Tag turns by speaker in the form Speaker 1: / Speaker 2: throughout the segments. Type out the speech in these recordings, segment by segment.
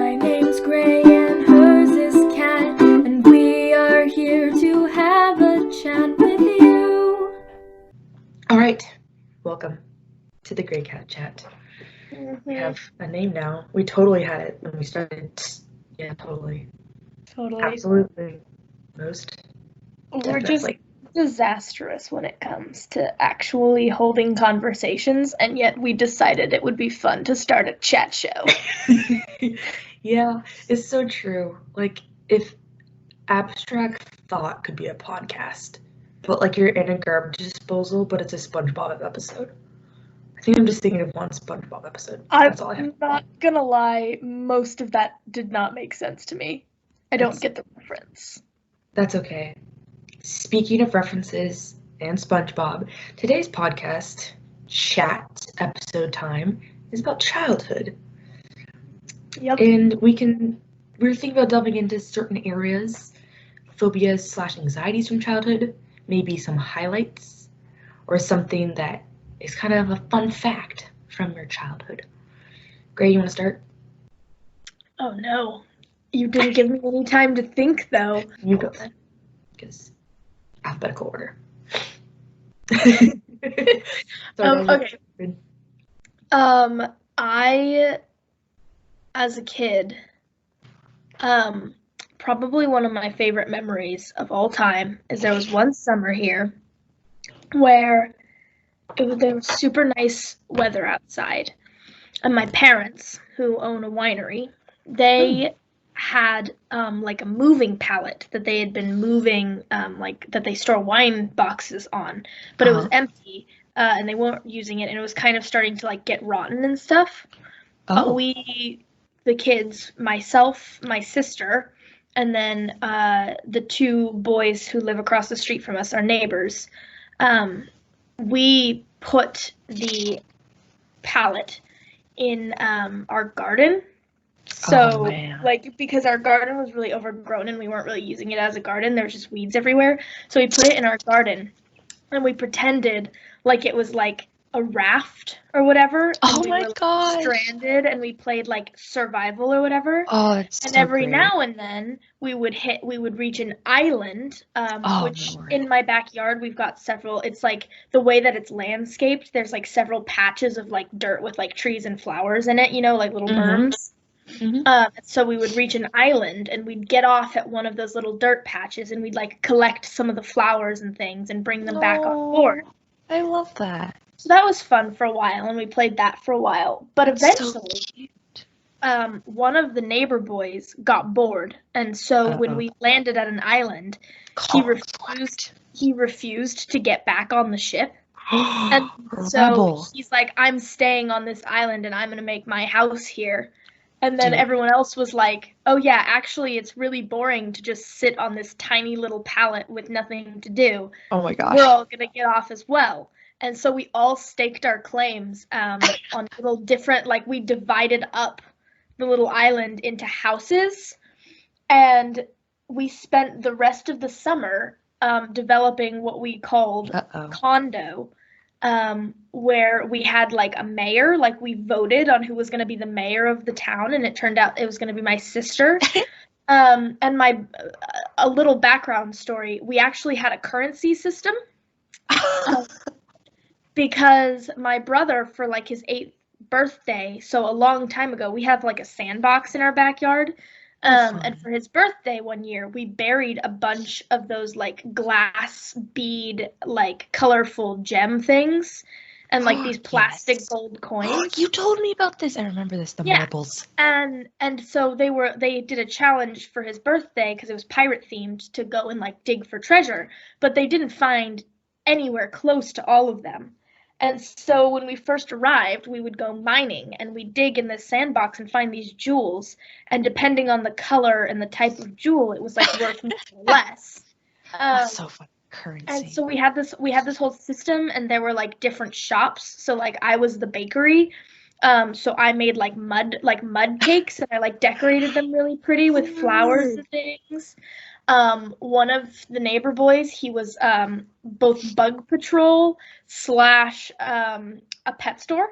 Speaker 1: My name's Gray and hers is Cat, and we are here to have a chat with you.
Speaker 2: All right, welcome to the Gray Cat Chat. We have a name now. We totally had it when we started. Yeah, totally. Absolutely. Most
Speaker 3: We're just
Speaker 2: definitely.
Speaker 3: disastrous when it comes to actually holding conversations, and yet we decided it would be fun to start a chat show.
Speaker 2: Yeah, it's so true. Like, if abstract thought could be a podcast, but like you're in a garbage disposal, but it's a SpongeBob episode. I think I'm just thinking of one SpongeBob episode. That's all I have.
Speaker 3: I'm not gonna lie, most of that did not make sense to me. I don't get the reference.
Speaker 2: That's okay. Speaking of references and SpongeBob, today's podcast, Chat episode time, is about childhood.
Speaker 3: Yep.
Speaker 2: And we're thinking about delving into certain areas, phobias / anxieties from childhood, maybe some highlights, or something that is kind of a fun fact from your childhood. Gray, you want to start?
Speaker 3: Oh no. You didn't give me any time to think, though.
Speaker 2: You go then, because alphabetical order.
Speaker 3: Okay. I, as a kid, probably one of my favorite memories of all time is there was one summer here where there was super nice weather outside, and my parents, who own a winery, they had like a moving pallet that they had been moving, like that they store wine boxes on, but it was empty, and they weren't using it, and it was kind of starting to like get rotten and stuff. But we, the kids, myself, my sister, and then the two boys who live across the street from us, our neighbors, we put the pallet in our garden. So, like, because our garden was really overgrown and we weren't really using it as a garden, there was just weeds everywhere. So we put it in our garden, and we pretended like it was like a raft or whatever.
Speaker 4: Oh
Speaker 3: and
Speaker 4: my god!
Speaker 3: Stranded, and we played like survival or whatever.
Speaker 4: Oh, that's
Speaker 3: and
Speaker 4: so
Speaker 3: every
Speaker 4: great.
Speaker 3: now and then we would reach an island, which in my backyard we've got several. It's like the way that it's landscaped. There's like several patches of like dirt with like trees and flowers in it, you know, like little berms. So we would reach an island, and we'd get off at one of those little dirt patches, and we'd like collect some of the flowers and things and bring them back on board.
Speaker 4: I love that.
Speaker 3: So that was fun for a while, and we played that for a while. But eventually, one of the neighbor boys got bored, and so when we landed at an island, he refused to get back on the ship. And so he's like, I'm staying on this island, and I'm going to make my house here. And then everyone else was like, oh yeah, actually it's really boring to just sit on this tiny little pallet with nothing to do.
Speaker 4: Oh my gosh.
Speaker 3: We're all going to get off as well. And so we all staked our claims on little different, like we divided up the little island into houses, and we spent the rest of the summer developing what we called condo, where we had like a mayor, like we voted on who was going to be the mayor of the town, and it turned out it was going to be my sister. And a little background story, we actually had a currency system. Because my brother, for like his 8th birthday, so a long time ago, we have like a sandbox in our backyard. And for his birthday one year, we buried a bunch of those like glass bead, like colorful gem things, and like these plastic gold coins.
Speaker 4: You told me about this. I remember this, the marbles.
Speaker 3: And so they did a challenge for his birthday because it was pirate themed to go and like dig for treasure, but they didn't find anywhere close to all of them. And so when we first arrived, we would go mining, and we'd dig in this sandbox and find these jewels. And depending on the color and the type of jewel, it was like worth more or less.
Speaker 4: That's so fun. Currency.
Speaker 3: And so we had this whole system, and there were like different shops. So like I was the bakery. So I made like mud cakes, and I like decorated them really pretty with flowers and things. One of the neighbor boys, he was both bug patrol / a pet store.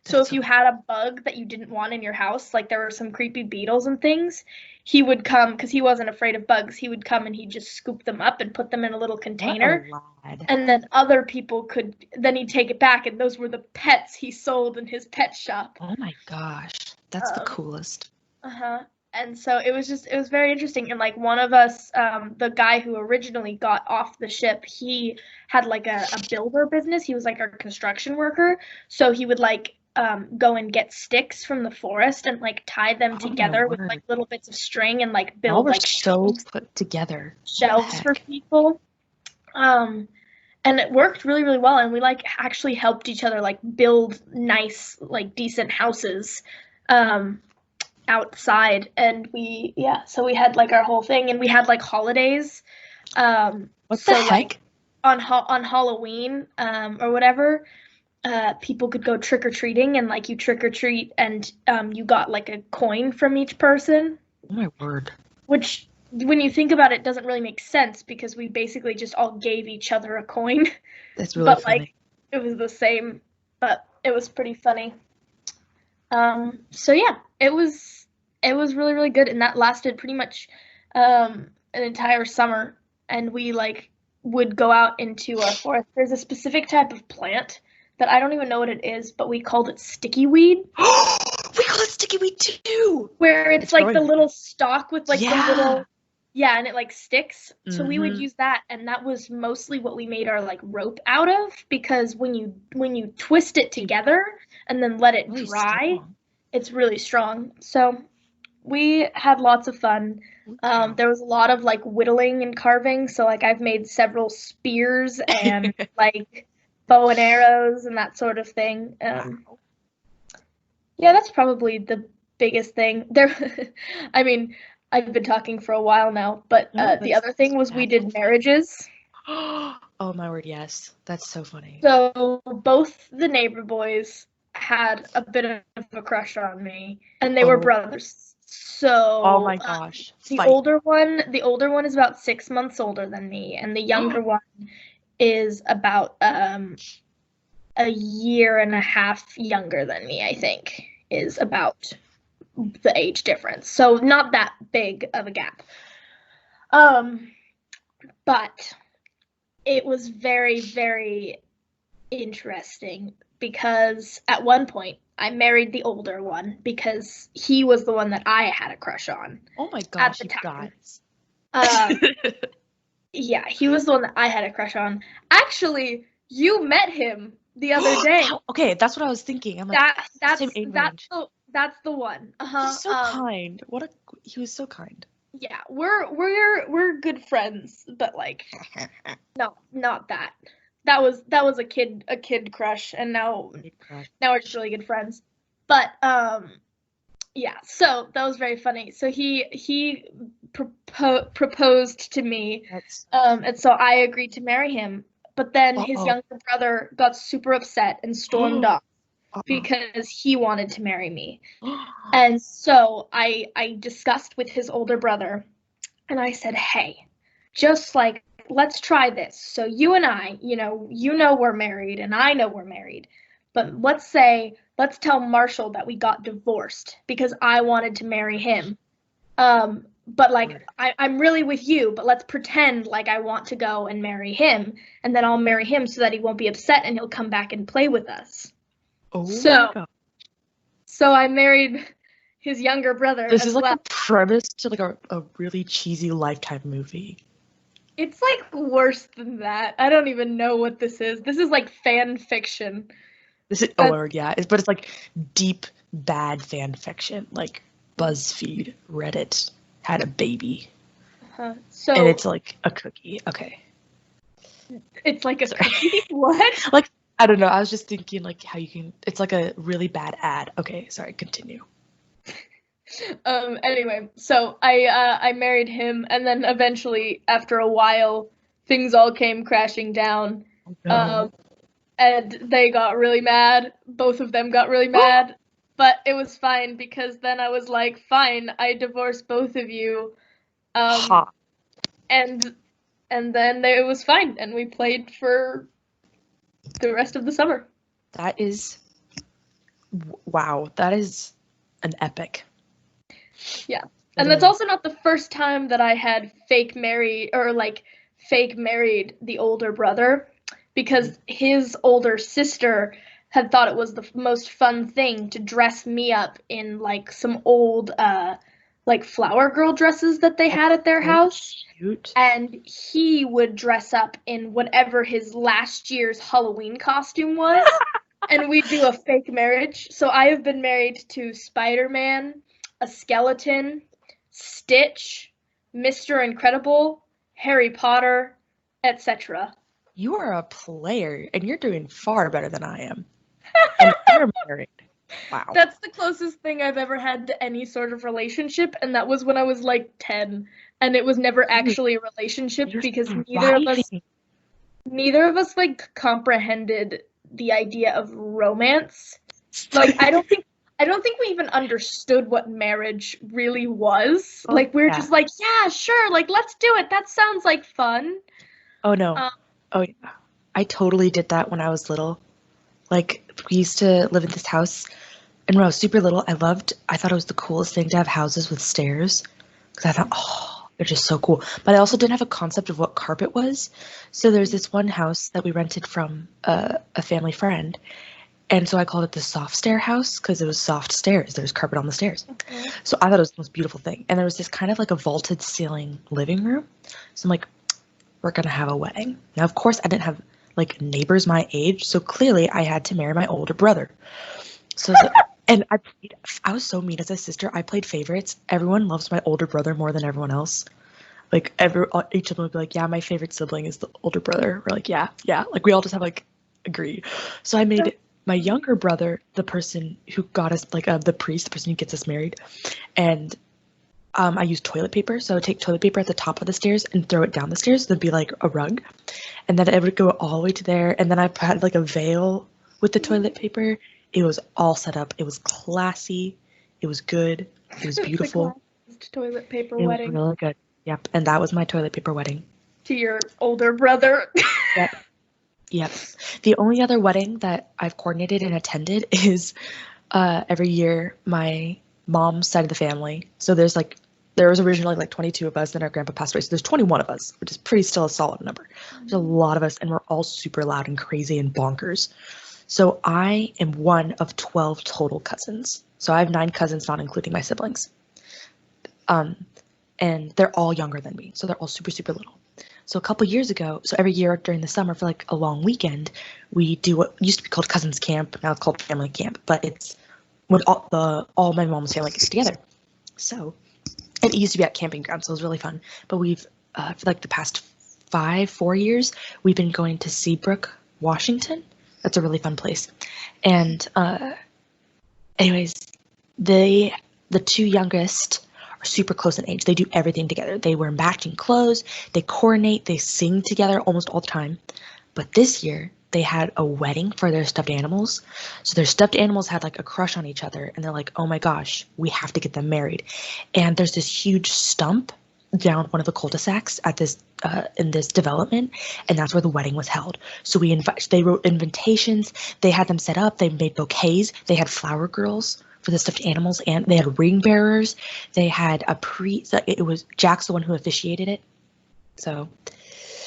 Speaker 3: So
Speaker 4: That's
Speaker 3: if you had a bug that you didn't want in your house, like there were some creepy beetles and things, he would come, because he wasn't afraid of bugs, he would come and he'd just scoop them up and put them in a little container.
Speaker 4: What a lad.
Speaker 3: And then other people then he'd take it back, and those were the pets he sold in his pet shop.
Speaker 4: Oh my gosh. That's the
Speaker 3: Um,
Speaker 4: coolest.
Speaker 3: Uh-huh. And so it was very interesting. And like one of us, the guy who originally got off the ship, he had like a builder business. He was like a construction worker. So he would like go and get sticks from the forest and like tie them
Speaker 4: Oh, my
Speaker 3: together with
Speaker 4: word.
Speaker 3: like little bits of string and like
Speaker 4: Y'all
Speaker 3: build
Speaker 4: were
Speaker 3: like
Speaker 4: so put together.
Speaker 3: shelves for
Speaker 4: heck?
Speaker 3: people. And it worked really, really well. And we like actually helped each other like build nice, like decent houses outside. And so we had like our whole thing, and we had like holidays.
Speaker 4: What
Speaker 3: So
Speaker 4: the heck?
Speaker 3: like on Halloween or whatever, people could go trick or treating, and like you trick or treat, and you got like a coin from each person,
Speaker 4: Oh my word.
Speaker 3: which when you think about it doesn't really make sense because we basically just all gave each other a coin.
Speaker 4: That's really
Speaker 3: But
Speaker 4: funny.
Speaker 3: like it was the same, but it was pretty funny. So yeah, it was really, really good, and that lasted pretty much an entire summer. And we like would go out into our forest. There's a specific type of plant that I don't even know what it is, but we called it sticky weed,
Speaker 4: We call it sticky weed too.
Speaker 3: where it's like the
Speaker 4: growing.
Speaker 3: little stalk with like the little
Speaker 4: Yeah.
Speaker 3: and it like sticks. So we would
Speaker 4: Mhm.
Speaker 3: use that, and that was mostly what we made our like rope out of, because when you twist it together and then let it
Speaker 4: Really
Speaker 3: dry,
Speaker 4: strong.
Speaker 3: it's really strong. So we had lots of fun.
Speaker 4: Wow.
Speaker 3: There was a lot of like whittling and carving. So like I've made several spears and like bow and arrows and that sort of thing. Yeah, that's probably the biggest thing. I mean, I've been talking for a while now, but
Speaker 4: No,
Speaker 3: the
Speaker 4: that's
Speaker 3: other thing was we did
Speaker 4: fabulous.
Speaker 3: marriages.
Speaker 4: Oh my word, yes. That's so funny.
Speaker 3: So both the neighbor boys had a bit of a crush on me, and they were
Speaker 4: Oh.
Speaker 3: brothers. So
Speaker 4: Oh my gosh.
Speaker 3: the
Speaker 4: Fight.
Speaker 3: older one is about 6 months older than me, and the younger one is about a year and a half younger than me, I think, is about the age difference. So not that big of a gap. But it was very, very interesting because at one point I married the older one because he was the one that I had a crush on.
Speaker 4: Oh my gosh,
Speaker 3: the
Speaker 4: you
Speaker 3: time.
Speaker 4: guys.
Speaker 3: Yeah, he was the one that I had a crush on. Actually, you met him the other day.
Speaker 4: Okay, that's what I was thinking. I'm like,
Speaker 3: That's
Speaker 4: same age range.
Speaker 3: that's the one.
Speaker 4: He's so kind. He was so kind.
Speaker 3: Yeah, we're good friends, but like no, not that. That was a kid crush, and now we're just really good friends. But yeah, so that was very funny. So he proposed to me, and so I agreed to marry him. But then his
Speaker 4: Uh-oh.
Speaker 3: younger brother got super upset and stormed off because he wanted to marry me. And so I discussed with his older brother, and I said, hey, just like, let's try this. So you and I, you know we're married, and I know we're married. But let's tell Marshall that we got divorced because I wanted to marry him. But like, I'm really with you, but let's pretend like I want to go and marry him, and then I'll marry him so that he won't be upset and he'll come back and play with us.
Speaker 4: Oh
Speaker 3: So-
Speaker 4: my god.
Speaker 3: So I married his younger brother.
Speaker 4: This
Speaker 3: as
Speaker 4: is like
Speaker 3: well.
Speaker 4: a premise to like a really cheesy Lifetime movie.
Speaker 3: It's like worse than that. I don't even know what this is. This is like fan fiction.
Speaker 4: This is but it's like deep bad fan fiction, like BuzzFeed, Reddit had a baby,
Speaker 3: So
Speaker 4: and it's like a cookie. Okay,
Speaker 3: it's like a
Speaker 4: Sorry.
Speaker 3: cookie. What?
Speaker 4: I don't know. I was just thinking like how you can. It's like a really bad ad. Okay, sorry. Continue.
Speaker 3: Anyway, so I married him, and then eventually, after a while, things all came crashing down. And they got really mad. Both of them got really mad. But it was fine because then I was like, fine, I divorce both of you.
Speaker 4: Ha.
Speaker 3: And then it was fine, and we played for the rest of the summer.
Speaker 4: That is Wow, that is an epic.
Speaker 3: Yeah.
Speaker 4: That
Speaker 3: And that's
Speaker 4: is-
Speaker 3: also not the first time that I had fake married the older brother, because his older sister had thought it was the most fun thing to dress me up in like some old like flower girl dresses that they had at their
Speaker 4: so
Speaker 3: house.
Speaker 4: cute.
Speaker 3: And he would dress up in whatever his last year's Halloween costume was. And we'd do a fake marriage. So I have been married to Spider-Man, a skeleton, Stitch, Mr. Incredible, Harry Potter, etc.
Speaker 4: You are a player, and you're doing far better than I am. And you're married. Wow.
Speaker 3: That's the closest thing I've ever had to any sort of relationship, and that was when I was like 10. And it was never actually a relationship
Speaker 4: You're
Speaker 3: because
Speaker 4: thriving.
Speaker 3: neither of us like comprehended the idea of romance. Like I don't think we even understood what marriage really was.
Speaker 4: Oh,
Speaker 3: Like we were
Speaker 4: yeah.
Speaker 3: just like, yeah, sure, like let's do it. That sounds like fun.
Speaker 4: Oh no.
Speaker 3: Um,
Speaker 4: Oh yeah. I totally did that when I was little. Like we used to live in this house, and when I was super little, I thought it was the coolest thing to have houses with stairs, because I thought, oh, they're just so cool. But I also didn't have a concept of what carpet was. So there's this one house that we rented from a family friend, and so I called it the soft stair house because it was soft stairs. There was carpet on the stairs. So I thought it was the most beautiful thing. And there was this kind of like a vaulted ceiling living room. So I'm like, we're gonna have a wedding. Now, of course, I didn't have like neighbors my age, so clearly I had to marry my older brother. So, and I was so mean as a sister. I played favorites. Everyone loves my older brother more than everyone else. Like each of them would be like, yeah, my favorite sibling is the older brother. We're like, yeah, yeah. Like we all just have like agree. So I made my younger brother the person who got us like the priest, the person who gets us married, and I used toilet paper. So I would take toilet paper at the top of the stairs and throw it down the stairs. There'd be like a rug, and then it would go all the way to there. And then I had like a veil with the toilet paper. It was all set up. It was classy. It was good. It was beautiful.
Speaker 3: It's a toilet paper
Speaker 4: It was
Speaker 3: wedding
Speaker 4: really good. Yep. And that was my toilet paper wedding.
Speaker 3: to your older brother.
Speaker 4: Yep. Yep. The only other wedding that I've coordinated and attended is every year my mom's side of the family. So there was originally like 22 of us, then our grandpa passed away. So there's 21 of us, which is pretty still a solid number. There's a lot of us, and we're all super loud and crazy and bonkers. So I am one of 12 total cousins. So I have 9 cousins, not including my siblings. And they're all younger than me. So they're all super, super little. So a couple years ago, so every year during the summer for like a long weekend, we do what used to be called cousins camp. Now it's called family camp, but it's when all my mom's family gets together. So it used to be at camping ground, so it was really fun. But we've for like the past 4 years, we've been going to Seabrook, Washington. That's a really fun place. And anyways, the 2 youngest are super close in age. They do everything together. They wear matching clothes, they coordinate, they sing together almost all the time. But this year, they had a wedding for their stuffed animals. So their stuffed animals had like a crush on each other, and they're like, oh my gosh, we have to get them married. And there's this huge stump down one of the cul-de-sacs at this in this development, and that's where the wedding was held. So they wrote invitations, they had them set up, they made bouquets, they had flower girls for the stuffed animals, and they had ring bearers. They had it was Jack's the one who officiated it. So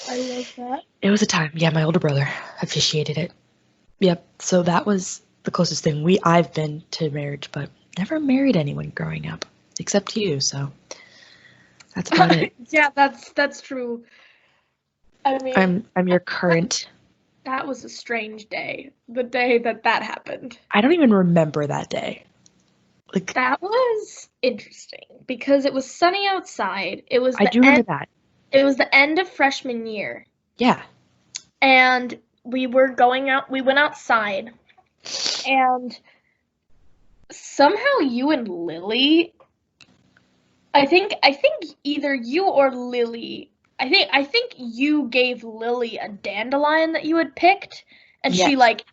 Speaker 3: I love that.
Speaker 4: it was a time. Yeah, my older brother officiated it. Yep. So that was the closest thing I've been to marriage, but never married anyone growing up, except you. So that's about it.
Speaker 3: Yeah, that's true. I mean,
Speaker 4: I'm your current.
Speaker 3: that was a strange day. The day that happened.
Speaker 4: I don't even remember that day. Like
Speaker 3: That was interesting because it was sunny outside. It was
Speaker 4: I do remember that.
Speaker 3: It was the end of freshman year,
Speaker 4: Yeah.
Speaker 3: and we went outside, and somehow you and Lily, I think either you or Lily, I think you gave Lily a dandelion that you had picked, and she
Speaker 4: Yes.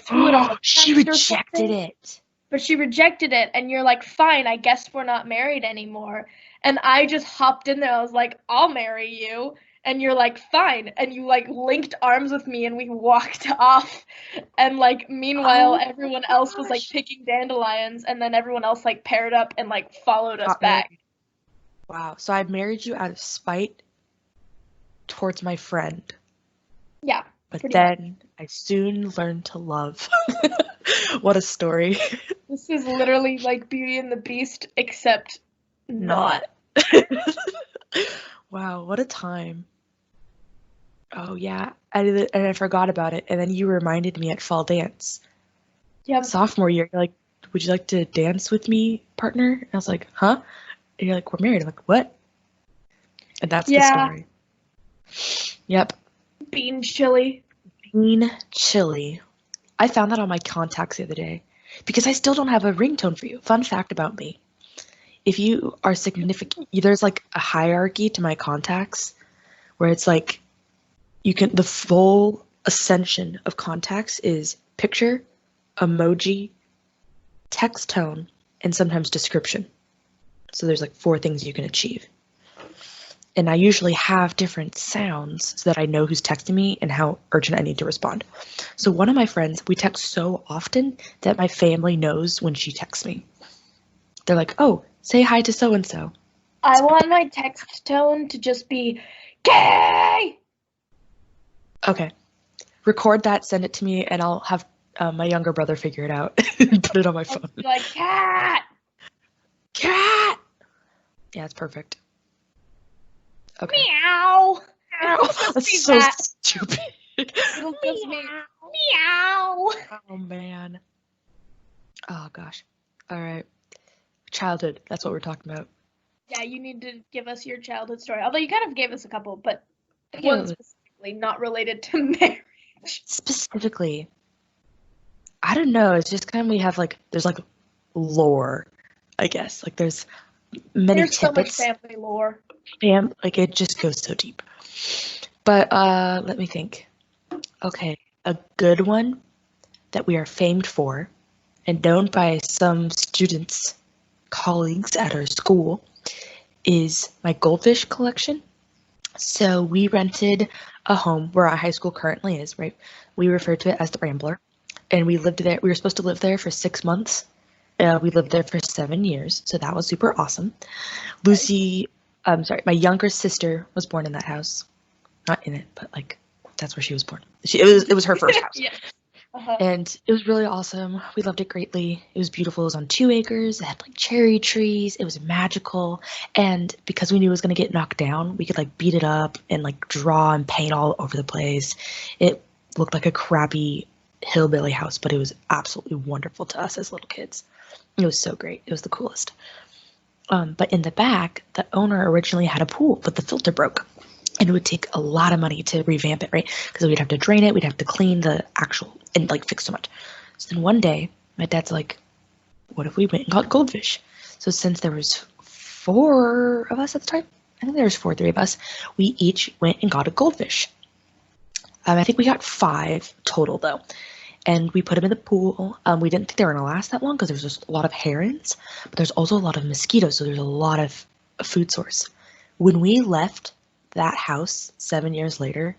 Speaker 3: threw it on the
Speaker 4: She
Speaker 3: ground or
Speaker 4: rejected
Speaker 3: something.
Speaker 4: it.
Speaker 3: But she rejected it, and you're like, fine, I guess we're not married anymore. And I just hopped in there. I was like, I'll marry you. And you're like, fine. And you like linked arms with me and we walked off. And like, meanwhile,
Speaker 4: Oh
Speaker 3: everyone
Speaker 4: my
Speaker 3: else was like
Speaker 4: gosh.
Speaker 3: picking dandelions. And then everyone else like paired up and like followed us
Speaker 4: Got
Speaker 3: back.
Speaker 4: married. Wow. So I married you out of spite towards my friend.
Speaker 3: Yeah.
Speaker 4: But
Speaker 3: Pretty much.
Speaker 4: then I soon learned to love. What a story.
Speaker 3: This is literally like Beauty and the Beast, except not.
Speaker 4: Wow, what a time. Oh yeah, and I forgot about it. And then you reminded me at fall dance.
Speaker 3: Yep.
Speaker 4: Sophomore year, you're like, would you like to dance with me, partner? And I was like, huh? And you're like, we're married. I'm like, what? And that's the
Speaker 3: Yeah.
Speaker 4: story. Yep.
Speaker 3: Bean chili.
Speaker 4: Bean chili. I found that on my contacts the other day because I still don't have a ringtone for you. Fun fact about me. If you are significant, there's like a hierarchy to my contacts where it's like the full ascension of contacts is picture, emoji, text tone, and sometimes description. So there's like 4 things you can achieve. And I usually have different sounds so that I know who's texting me and how urgent I need to respond. So one of my friends, we text so often that my family knows when she texts me. They're like, oh, say hi to so-and-so.
Speaker 3: I want my text tone to just be gay.
Speaker 4: Okay. Record that, send it to me, and I'll have my younger brother figure it out and put it on my
Speaker 3: I'll
Speaker 4: phone.
Speaker 3: be like, cat.
Speaker 4: Cat! Yeah, it's perfect. Okay.
Speaker 3: Meow. It'll just
Speaker 4: That's
Speaker 3: be
Speaker 4: so
Speaker 3: that.
Speaker 4: stupid.
Speaker 3: It'll just be meow.
Speaker 4: Oh, man. Oh, gosh. All right. Childhood. That's what we're talking about.
Speaker 3: Yeah, you need to give us your childhood story. Although you kind of gave us a couple, but
Speaker 4: Yeah,
Speaker 3: one specifically not related to marriage.
Speaker 4: specifically, I don't know. It's just kind of there's like lore, I guess. Like there's many
Speaker 3: There's so much
Speaker 4: tidbits.
Speaker 3: family lore.
Speaker 4: Like it just goes so deep. But let me think. Okay, a good one that we are famed for and known by some students, colleagues at our school, is my goldfish collection. So we rented a home where our high school currently is, right? We refer to it as the Rambler. And we lived there. We were supposed to live there for 6 months. We lived there for 7 years, so that was super awesome. Lucy, my younger sister was born in that house. Not in it, but like that's where she was born. It was her first house.
Speaker 3: Yeah. Uh-huh.
Speaker 4: And it was really awesome. We loved it greatly. It was beautiful. It was on 2 acres. It had like cherry trees. It was magical. And because we knew it was going to get knocked down, we could like beat it up and like draw and paint all over the place. It looked like a crappy hillbilly house, but it was absolutely wonderful to us as little kids. It was so great. It was the coolest. But in the back, the owner originally had a pool, but the filter broke. And it would take a lot of money to revamp it, right? Because we'd have to drain it, we'd have to clean the actual, and like fix so much. So then one day, my dad's like, what if we went and got goldfish? So since there was 4 of us at the time, I think there was 3 of us, we each went and got a goldfish. I think we got 5 total though. And we put them in the pool. We didn't think they were gonna last that long because there's just a lot of herons, but there's also a lot of mosquitoes, so there's a lot of a food source. When we left that house 7 years later,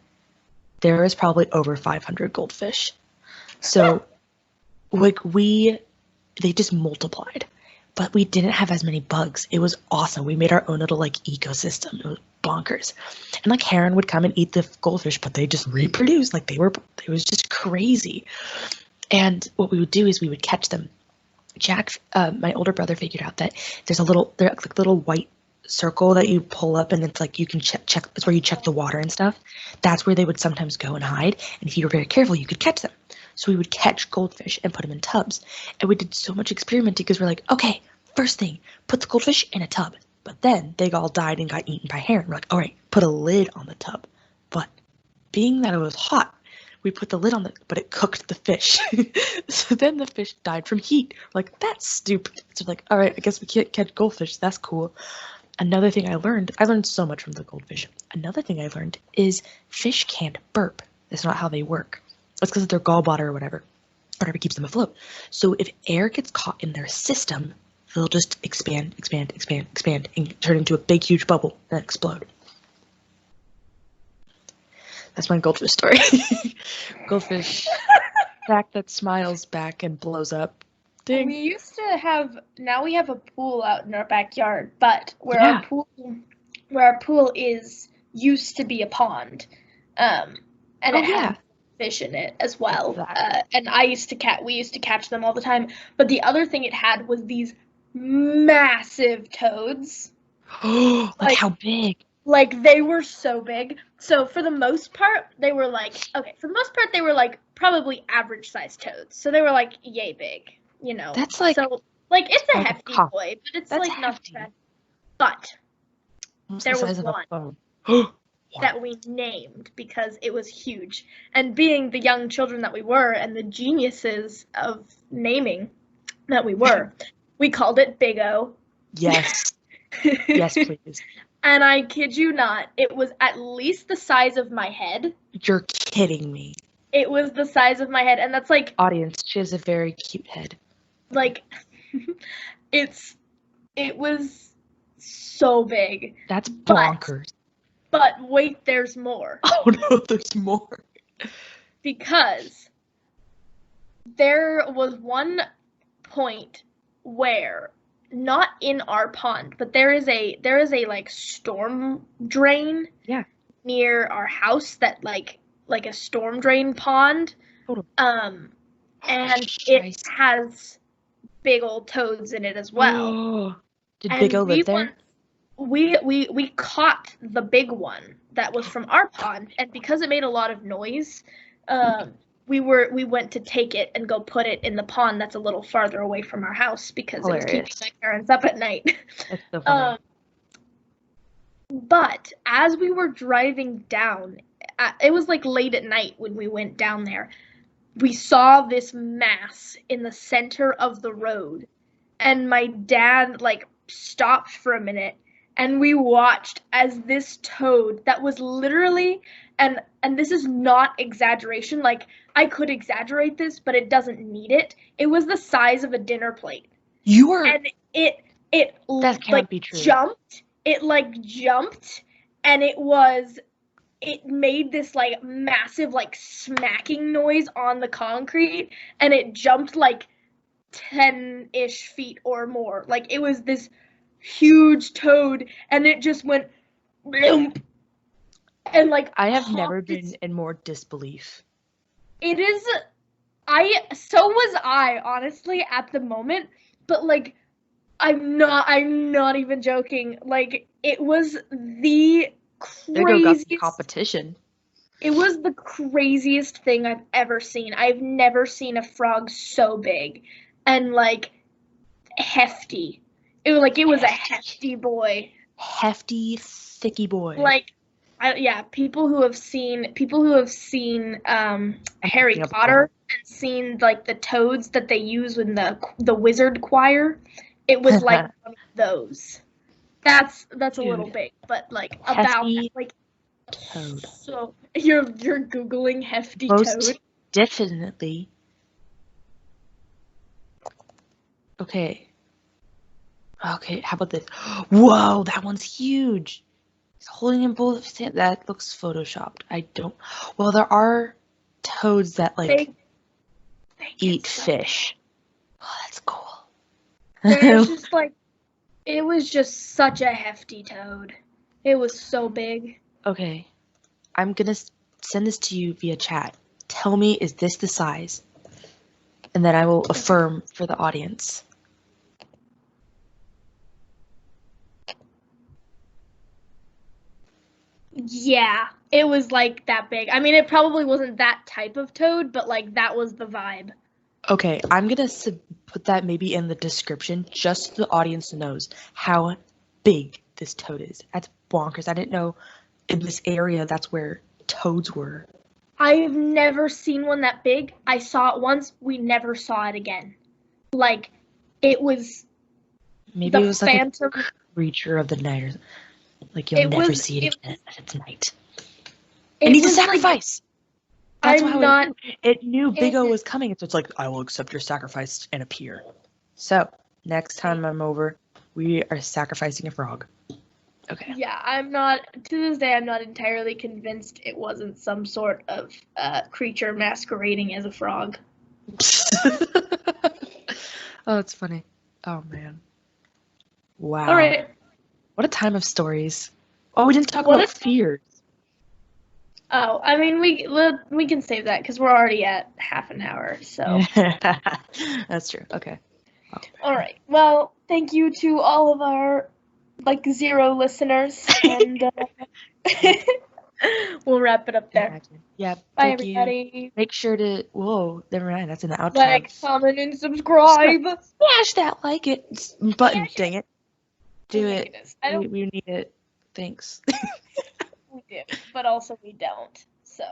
Speaker 4: there was probably over 500 goldfish. So like they just multiplied, but we didn't have as many bugs. It was awesome. We made our own little like ecosystem. It was bonkers. And like heron would come and eat the goldfish, but they just reproduced. Like it was just crazy. And what we would do is we would catch them. Jack, my older brother, figured out that there's like little white circle that you pull up, and it's like you can check. It's where you check the water and stuff. That's where they would sometimes go and hide. And if you were very careful, you could catch them. So we would catch goldfish and put them in tubs. And we did so much experimenting because we're like, okay, first thing, put the goldfish in a tub. But then they all died and got eaten by heron. We're like, all right, put a lid on the tub. But being that it was hot, we put the lid on but it cooked the fish. So then the fish died from heat. We're like, that's stupid. So we're like, all right, I guess we can't catch goldfish. That's cool. Another thing I learned so much from the goldfish. Another thing I learned is fish can't burp. That's not how they work. It's because of their gallbladder or whatever keeps them afloat. So if air gets caught in their system, they'll just expand, and turn into a big, huge bubble and explode. That's my goldfish story. Goldfish. Sack that smiles back and blows up. Ding.
Speaker 3: We used to have. Now we have a pool out in our backyard, but where
Speaker 4: Yeah.
Speaker 3: our pool is used to be a pond, and
Speaker 4: Oh,
Speaker 3: it
Speaker 4: yeah.
Speaker 3: had fish in it as well.
Speaker 4: Exactly.
Speaker 3: And we used to catch them all the time. But the other thing it had was these massive toads.
Speaker 4: like
Speaker 3: Like-
Speaker 4: how big?
Speaker 3: Like they were so big. So for the most part, they were like probably average sized toads. So they were like yay big, you know.
Speaker 4: That's like-
Speaker 3: so like it's a
Speaker 4: like a
Speaker 3: hefty
Speaker 4: cock.
Speaker 3: boy, but it's
Speaker 4: That's
Speaker 3: like not
Speaker 4: hefty.
Speaker 3: bad. But
Speaker 4: Almost
Speaker 3: There
Speaker 4: the
Speaker 3: was
Speaker 4: size of a
Speaker 3: one.
Speaker 4: phone.
Speaker 3: that we named because it was huge. And being the young children that we were and the geniuses of naming that we were, we called it Big O.
Speaker 4: Yes. Yes, please.
Speaker 3: And I kid you not, it was at least the size of my head.
Speaker 4: You're kidding me.
Speaker 3: It was the size of my head, and that's like
Speaker 4: Audience, she has a very cute head.
Speaker 3: it was so big.
Speaker 4: That's
Speaker 3: But-
Speaker 4: bonkers.
Speaker 3: But wait, there's more.
Speaker 4: Oh no, there's more.
Speaker 3: Because there was one point where, not in our pond, but there is a like storm drain
Speaker 4: Yeah.
Speaker 3: near our house that like a storm drain pond.
Speaker 4: Totally.
Speaker 3: And it
Speaker 4: Nice.
Speaker 3: has big old toads in it as well.
Speaker 4: Did
Speaker 3: And
Speaker 4: Big O
Speaker 3: we
Speaker 4: live there?
Speaker 3: We caught the big one that was from our pond, and because it made a lot of noise, we went to take it and go put it in the pond that's a little farther away from our house because it was keeping
Speaker 4: Hilarious.
Speaker 3: my parents up at night.
Speaker 4: That's so funny.
Speaker 3: But as we were driving down, it was like late at night when we went down there. We saw this mass in the center of the road, and my dad like stopped for a minute, and we watched as this toad that was literally, and this is not exaggeration, like I could exaggerate this, but it doesn't need it. It was the size of a dinner plate,
Speaker 4: You are.
Speaker 3: and it
Speaker 4: That can't
Speaker 3: like
Speaker 4: be true.
Speaker 3: jumped. It like jumped, and it made this like massive like smacking noise on the concrete, and it jumped like 10-ish feet or more. Like it was this huge toad, and it just went bloom, and like
Speaker 4: I have never
Speaker 3: hopped
Speaker 4: been in more disbelief.
Speaker 3: It is. So was I, honestly, at the moment, but like I'm not even joking. Like it was the
Speaker 4: Big O got some
Speaker 3: craziest.
Speaker 4: competition.
Speaker 3: It was the craziest thing I've ever seen. I've never seen a frog so big and like hefty. It was a hefty boy.
Speaker 4: Hefty, thicky boy.
Speaker 3: Like, people who have seen Harry
Speaker 4: Thinking of
Speaker 3: Potter and seen like the toads that they use in the wizard choir. It was like one of those. That's a little
Speaker 4: Dude.
Speaker 3: big, but like about
Speaker 4: Hefty
Speaker 3: like
Speaker 4: toad.
Speaker 3: so you're googling hefty
Speaker 4: Most
Speaker 3: toad.
Speaker 4: definitely. Okay, how about this? Whoa, that one's huge. He's holding in both of his hands. That looks photoshopped. Well, there are toads that like
Speaker 3: They get
Speaker 4: eat
Speaker 3: so
Speaker 4: fish. Oh, that's cool.
Speaker 3: There's just like, it was just such a hefty toad. It was so big.
Speaker 4: Okay, I'm gonna send this to you via chat. Tell me, is this the size? And then I will affirm for the audience.
Speaker 3: Yeah, it was like that big. I mean, it probably wasn't that type of toad, but like that was the vibe.
Speaker 4: Okay, I'm gonna put that maybe in the description just so the audience knows how big this toad is. That's bonkers. I didn't know in this area that's where toads were.
Speaker 3: I've never seen one that big. I saw it once. We never saw it again. Like, it was
Speaker 4: Maybe
Speaker 3: the
Speaker 4: it was like
Speaker 3: phantom.
Speaker 4: a creature of the night, or like you'll
Speaker 3: It
Speaker 4: never
Speaker 3: was-
Speaker 4: see it
Speaker 3: it-
Speaker 4: again at its night.
Speaker 3: It
Speaker 4: It needs a
Speaker 3: was like-
Speaker 4: sacrifice. That's
Speaker 3: I'm
Speaker 4: how
Speaker 3: not.
Speaker 4: it knew Big O
Speaker 3: it-
Speaker 4: was coming, so it's like, I will accept your sacrifice and appear. So next time I'm over, we are sacrificing a frog. Okay.
Speaker 3: Yeah, I'm not, to this day, I'm not entirely convinced it wasn't some sort of creature masquerading as a frog.
Speaker 4: Oh, it's funny. Oh man. Wow.
Speaker 3: All right.
Speaker 4: What a time of stories. Oh, we didn't talk
Speaker 3: What
Speaker 4: about
Speaker 3: if-
Speaker 4: fears.
Speaker 3: Oh, I mean, we can save that because we're already at half an hour. So,
Speaker 4: That's true. Okay.
Speaker 3: all right. Well, thank you to all of our 0 listeners, and we'll wrap it up there.
Speaker 4: Imagine. Yeah.
Speaker 3: Bye,
Speaker 4: Thank you.
Speaker 3: everybody.
Speaker 4: Make sure to. Whoa, never mind. That's in the outro.
Speaker 3: Like, comment, and subscribe.
Speaker 4: Smash that like it button.
Speaker 3: Smash it.
Speaker 4: Dang it. Do
Speaker 3: Oh my
Speaker 4: it.
Speaker 3: goodness. I don't.
Speaker 4: We need it. Thanks.
Speaker 3: We do, but also we don't. So.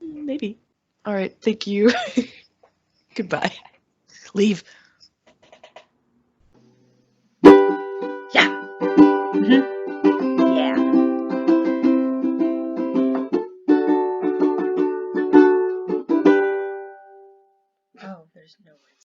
Speaker 4: Maybe. All right. Thank you. Goodbye. Leave.